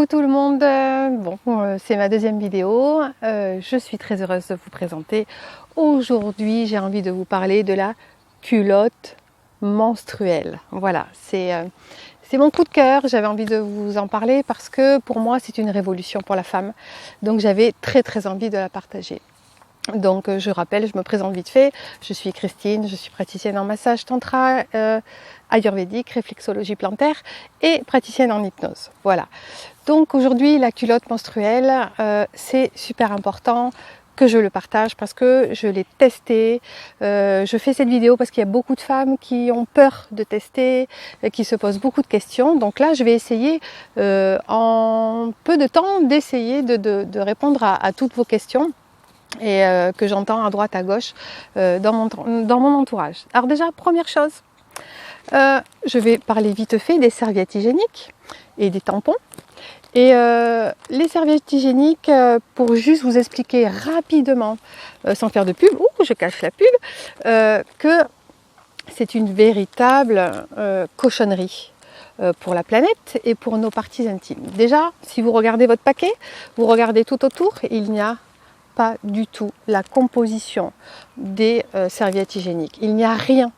Coucou tout le monde, c'est ma deuxième vidéo, je suis très heureuse de vous présenter. Aujourd'hui j'ai envie de vous parler de la culotte menstruelle. Voilà, c'est mon coup de cœur, j'avais envie de vous en parler parce que pour moi c'est une révolution pour la femme, donc j'avais très envie de la partager. Donc je rappelle, je me présente vite fait, je suis Christine, je suis praticienne en massage tantra, ayurvédique, réflexologie plantaire et praticienne en hypnose. Voilà. Donc aujourd'hui la culotte menstruelle, c'est super important que je le partage parce que je l'ai testé. Je fais cette vidéo parce qu'il y a beaucoup de femmes qui ont peur de tester, qui se posent beaucoup de questions. Donc là je vais essayer en peu de temps d'essayer de répondre à toutes vos questions et que j'entends à droite à gauche dans mon entourage. Alors déjà, première chose, je vais parler vite fait des serviettes hygiéniques et des tampons. Et les serviettes hygiéniques, pour juste vous expliquer rapidement, sans faire de pub, je cache la pub, que c'est une véritable cochonnerie pour la planète et pour nos parties intimes. Déjà, si vous regardez votre paquet, vous regardez tout autour, il n'y a pas du tout la composition des serviettes hygiéniques. Il n'y a rien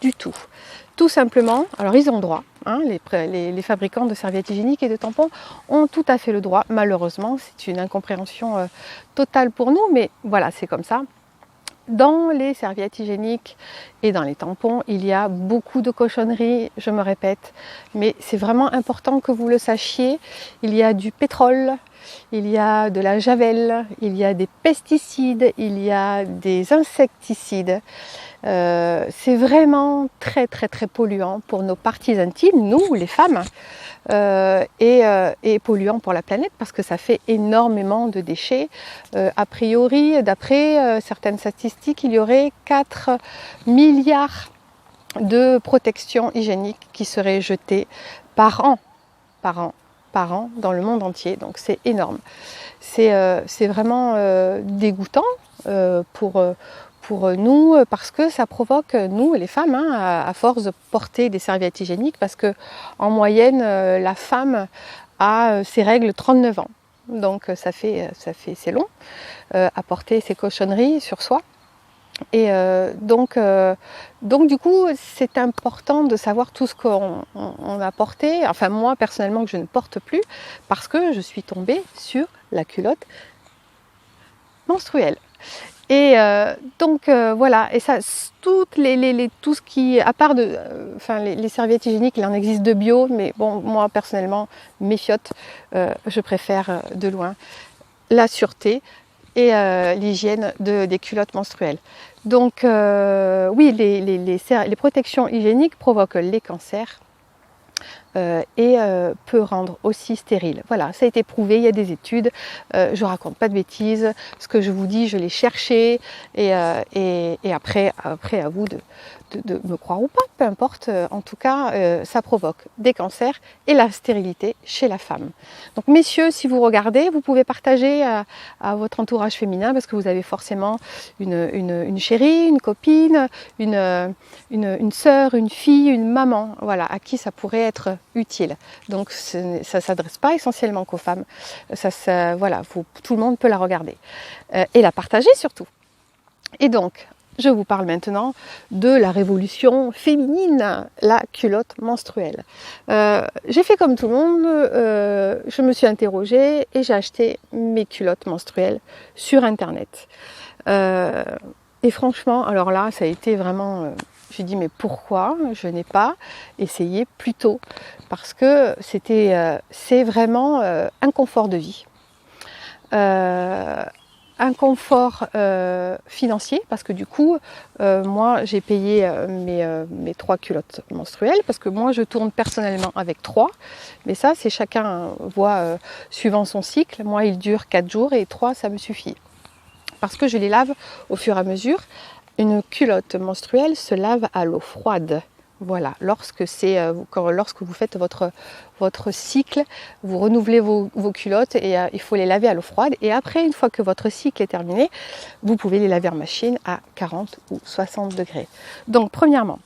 du tout. Tout simplement, alors ils ont le droit, hein, les fabricants de serviettes hygiéniques et de tampons ont tout à fait le droit. Malheureusement, c'est une incompréhension totale pour nous, mais voilà, c'est comme ça. Dans les serviettes hygiéniques et dans les tampons, il y a beaucoup de cochonneries, je me répète, mais c'est vraiment important que vous le sachiez. Il y a du pétrole, il y a de la javel, il y a des pesticides, il y a des insecticides. C'est vraiment très polluant pour nos parties intimes, nous les femmes, et polluant pour la planète parce que ça fait énormément de déchets. A priori, d'après certaines statistiques, il y aurait 4 milliards de protections hygiéniques qui seraient jetées par an dans le monde entier, donc c'est énorme. C'est vraiment dégoûtant pour nous parce que ça provoque, nous les femmes, hein, à force de porter des serviettes hygiéniques, parce que en moyenne la femme a ses règles 39 ans, donc c'est long à porter ces cochonneries sur soi. Et donc du coup c'est important de savoir tout ce qu'on a porté, enfin moi personnellement que je ne porte plus, parce que je suis tombée sur la culotte menstruelle. Et voilà, et ça, tout ce qui, à part les serviettes hygiéniques, il en existe de bio, mais bon, moi personnellement, méfiote, je préfère de loin la sûreté et l'hygiène des culottes menstruelles. Donc oui, les protections hygiéniques provoquent les cancers et peut rendre aussi stérile. Voilà, ça a été prouvé, il y a des études, je raconte pas de bêtises, ce que je vous dis, je l'ai cherché, et après à vous de me croire ou pas, peu importe, en tout cas ça provoque des cancers et la stérilité chez la femme. Donc messieurs, si vous regardez, vous pouvez partager à votre entourage féminin, parce que vous avez forcément une chérie, une copine, une sœur, une fille, une maman, voilà, à qui ça pourrait être utile. Donc ça ne s'adresse pas essentiellement qu'aux femmes, voilà, tout le monde peut la regarder et la partager surtout. Et donc je vous parle maintenant de la révolution féminine, la culotte menstruelle. J'ai fait comme tout le monde, je me suis interrogée et j'ai acheté mes culottes menstruelles sur internet. Et franchement, alors là, ça a été vraiment... j'ai dit mais pourquoi je n'ai pas essayé plus tôt? Parce que c'est vraiment un confort de vie. Un confort financier, parce que du coup moi j'ai payé mes 3 culottes menstruelles, parce que moi je tourne personnellement avec 3, mais ça c'est chacun voit suivant son cycle. Moi il dure 4 jours et 3 ça me suffit, parce que je les lave au fur et à mesure. Une culotte menstruelle se lave à l'eau froide. Voilà, lorsque vous faites votre cycle, vous renouvelez vos culottes et il faut les laver à l'eau froide. Et après, une fois que votre cycle est terminé, vous pouvez les laver en machine à 40 ou 60 degrés. Donc, premièrement,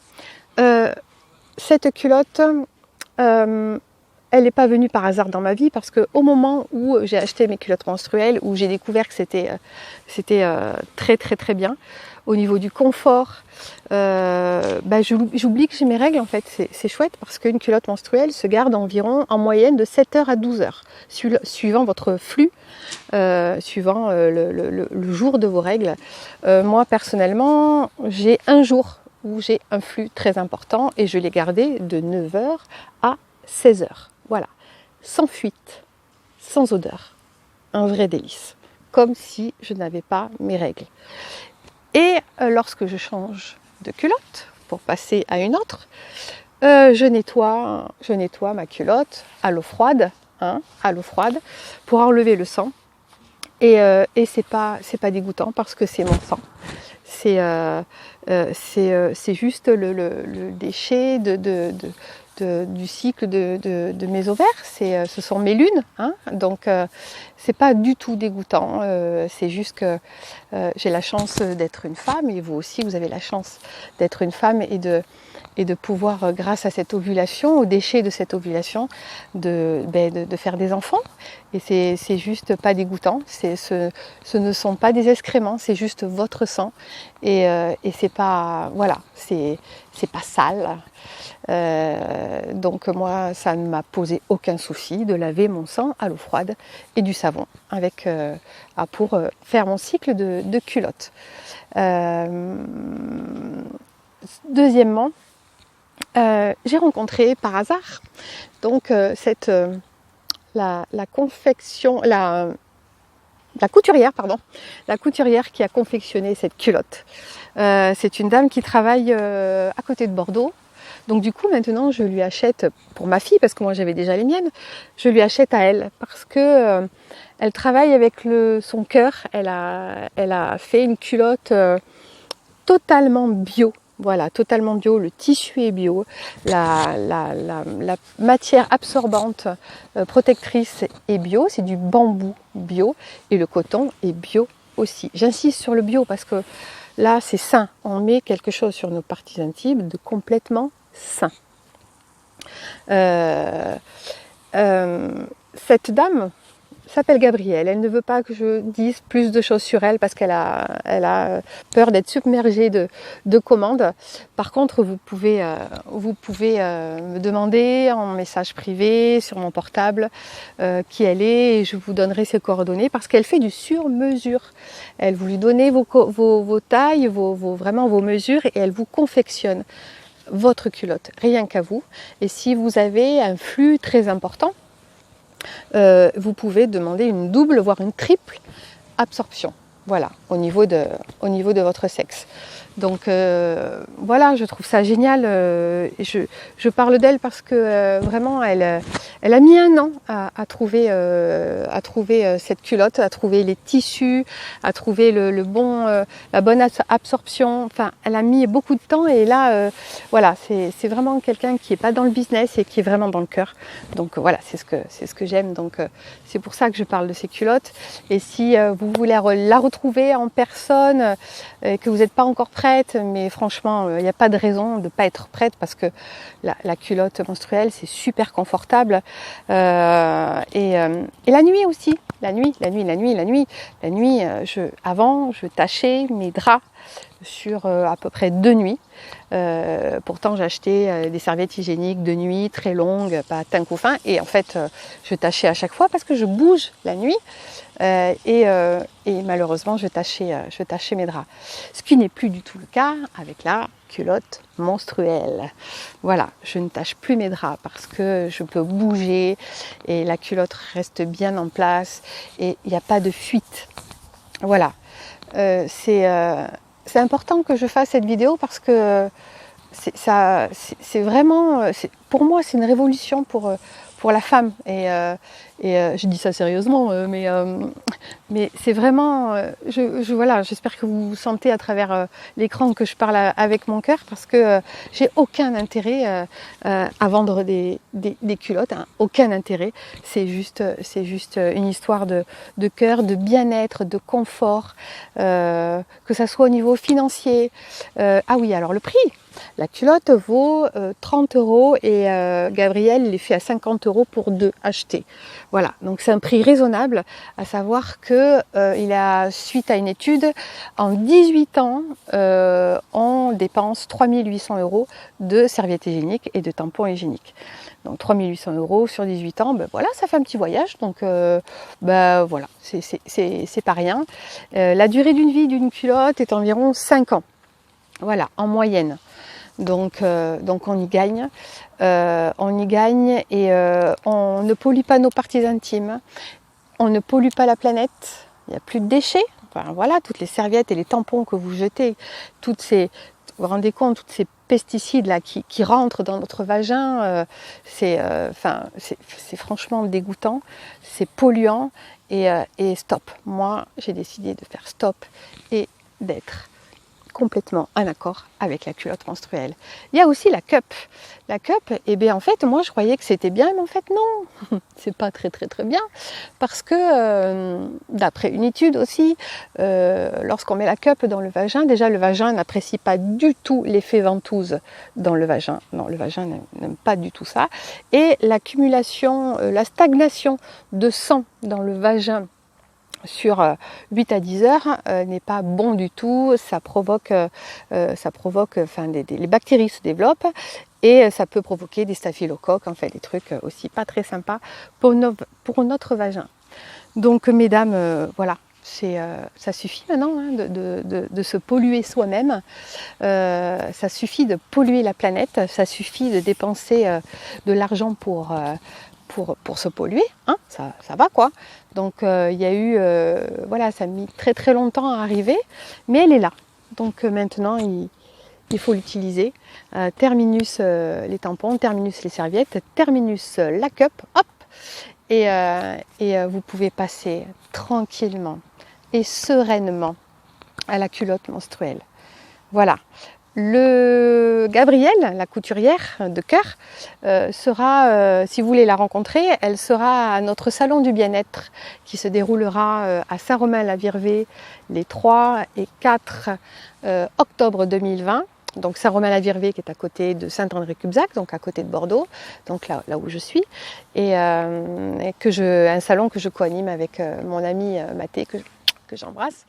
cette culotte, elle n'est pas venue par hasard dans ma vie parce qu'au moment où j'ai acheté mes culottes menstruelles, où j'ai découvert que c'était très très très bien, au niveau du confort, j'oublie que j'ai mes règles en fait, c'est chouette parce qu'une culotte menstruelle se garde environ en moyenne de 7 heures à 12 heures, suivant votre flux, suivant le jour de vos règles. Moi personnellement, j'ai un jour où j'ai un flux très important et je l'ai gardé de 9 heures à 16 heures. Voilà, sans fuite, sans odeur, un vrai délice, comme si je n'avais pas mes règles. Et lorsque je change de culotte pour passer à une autre, je nettoie ma culotte à l'eau froide, pour enlever le sang. Et c'est pas dégoûtant parce que c'est mon sang. C'est juste le déchet du cycle de mes ovaires, ce sont mes lunes, hein, donc c'est pas du tout dégoûtant, c'est juste que j'ai la chance d'être une femme et vous aussi vous avez la chance d'être une femme et de pouvoir, grâce à cette ovulation, aux déchets de cette ovulation, de faire des enfants. Et c'est juste pas dégoûtant, ce ne sont pas des excréments, c'est juste votre sang. Et c'est pas, voilà, c'est pas sale. Donc moi, ça ne m'a posé aucun souci de laver mon sang à l'eau froide et du savon pour faire mon cycle de culotte. Deuxièmement, j'ai rencontré par hasard donc la couturière qui a confectionné cette culotte. C'est une dame qui travaille à côté de Bordeaux. Donc du coup maintenant je lui achète pour ma fille, parce que moi j'avais déjà les miennes, je lui achète à elle parce que elle travaille avec son cœur. Elle a fait une culotte totalement bio. Voilà, totalement bio, le tissu est bio, la matière absorbante protectrice est bio, c'est du bambou bio et le coton est bio aussi. J'insiste sur le bio parce que là c'est sain, on met quelque chose sur nos parties intimes de complètement sain. Cette dame s'appelle Gabrielle, elle ne veut pas que je dise plus de choses sur elle parce qu'elle a peur d'être submergée de commandes. Par contre, vous pouvez me demander en message privé sur mon portable qui elle est et je vous donnerai ses coordonnées parce qu'elle fait du sur-mesure. Elle vous lui donnez vos tailles, vraiment vos mesures et elle vous confectionne votre culotte, rien qu'à vous. Et si vous avez un flux très important, vous pouvez demander une double, voire une triple absorption, voilà, au niveau de votre sexe. Donc voilà, je trouve ça génial. Je parle d'elle parce que vraiment, elle a mis un an à trouver cette culotte, à trouver les tissus, à trouver la bonne absorption. Enfin, elle a mis beaucoup de temps et là, voilà, c'est vraiment quelqu'un qui est pas dans le business et qui est vraiment dans le cœur. Donc voilà, c'est ce que j'aime. Donc c'est pour ça que je parle de ces culottes. Et si vous voulez la retrouver en personne, que vous n'êtes pas encore prête, mais franchement, il n'y a pas de raison de ne pas être prête parce que la culotte menstruelle, c'est super confortable. Et la nuit aussi, la nuit, avant, je tachais mes draps sur à peu près 2 nuits. Pourtant, j'ai acheté des serviettes hygiéniques de nuit très longues, pas teint couffin, et en fait, je tachais à chaque fois parce que je bouge la nuit. Et malheureusement je tachais mes draps. Ce qui n'est plus du tout le cas avec la culotte menstruelle. Voilà, je ne tâche plus mes draps parce que je peux bouger et la culotte reste bien en place et il n'y a pas de fuite. Voilà, c'est important que je fasse cette vidéo parce que c'est vraiment, pour moi c'est une révolution pour la femme et Et je dis ça sérieusement, mais c'est vraiment, voilà, j'espère que vous sentez à travers l'écran que je parle avec mon cœur, parce que j'ai aucun intérêt à vendre des culottes, hein, aucun intérêt. C'est juste une histoire de cœur, de bien-être, de confort, que ça soit au niveau financier. Ah oui, alors le prix. La culotte vaut 30 € et Gabriel les fait à 50 € pour 2 achetés. Voilà, donc c'est un prix raisonnable, à savoir que il a, suite à une étude, en 18 ans, on dépense 3 800 € de serviettes hygiéniques et de tampons hygiéniques. Donc 3 800 € sur 18 ans, ben voilà, ça fait un petit voyage, donc ben voilà, c'est pas rien. La durée d'une vie d'une culotte est environ 5 ans, voilà, en moyenne. Donc on y gagne et on ne pollue pas nos parties intimes, on ne pollue pas la planète, il n'y a plus de déchets. Enfin, voilà, toutes les serviettes et les tampons que vous jetez, vous vous rendez compte, toutes ces pesticides là qui rentrent dans notre vagin, c'est franchement dégoûtant, c'est polluant et stop. Moi, j'ai décidé de faire stop et d'être complètement en accord avec la culotte menstruelle. Il y a aussi la cup. La cup, eh bien en fait, moi je croyais que c'était bien, mais en fait non, c'est pas très bien, parce que d'après une étude aussi, lorsqu'on met la cup dans le vagin, déjà le vagin n'apprécie pas du tout l'effet ventouse dans le vagin. Non, le vagin n'aime pas du tout ça. Et l'accumulation, la stagnation de sang dans le vagin sur 8 à 10 heures n'est pas bon du tout, ça provoque les bactéries se développent et ça peut provoquer des staphylocoques, en fait des trucs aussi pas très sympas pour notre vagin. Donc mesdames, voilà, ça suffit maintenant hein, de se polluer soi-même, ça suffit de polluer la planète, ça suffit de dépenser de l'argent pour se polluer, hein, ça va quoi. Donc il y a eu, voilà, ça a mis très longtemps à arriver, mais elle est là. Donc maintenant il faut l'utiliser. Terminus les tampons, terminus les serviettes, terminus la cup, hop, et vous pouvez passer tranquillement et sereinement à la culotte menstruelle. Voilà. Le Gabriel, la couturière de cœur, sera, si vous voulez la rencontrer, elle sera à notre salon du bien-être qui se déroulera à Saint-Romain-la-Virvée les 3 et 4 octobre 2020. Donc Saint-Romain-la-Virvée qui est à côté de Saint-André-Cubzac, donc à côté de Bordeaux, donc là où je suis, et un salon que je co-anime avec mon amie Mathé, que j'embrasse.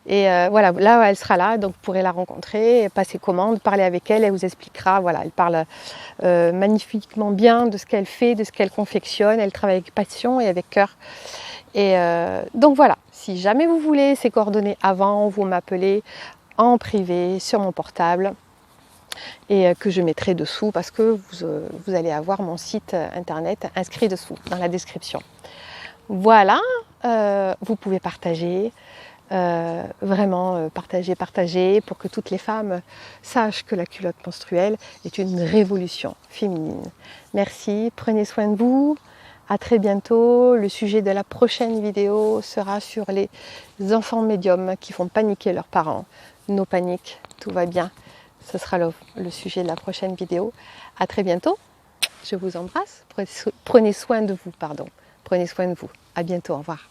Et voilà, là elle sera là, donc vous pourrez la rencontrer, passer commande, parler avec elle, elle vous expliquera, voilà, elle parle magnifiquement bien de ce qu'elle fait, de ce qu'elle confectionne, elle travaille avec passion et avec cœur. Et donc voilà, si jamais vous voulez ces coordonnées avant, vous m'appelez en privé sur mon portable et que je mettrai dessous parce que vous allez avoir mon site internet inscrit dessous dans la description. Voilà, vous pouvez partager, vraiment partager pour que toutes les femmes sachent que la culotte menstruelle est une révolution féminine. Merci, prenez soin de vous, à très bientôt. Le sujet de la prochaine vidéo sera sur les enfants médiums qui font paniquer leurs parents. No panique, tout va bien. Ce sera le sujet de la prochaine vidéo. À très bientôt, je vous embrasse, prenez soin de vous, pardon. Prenez soin de vous. À bientôt, au revoir.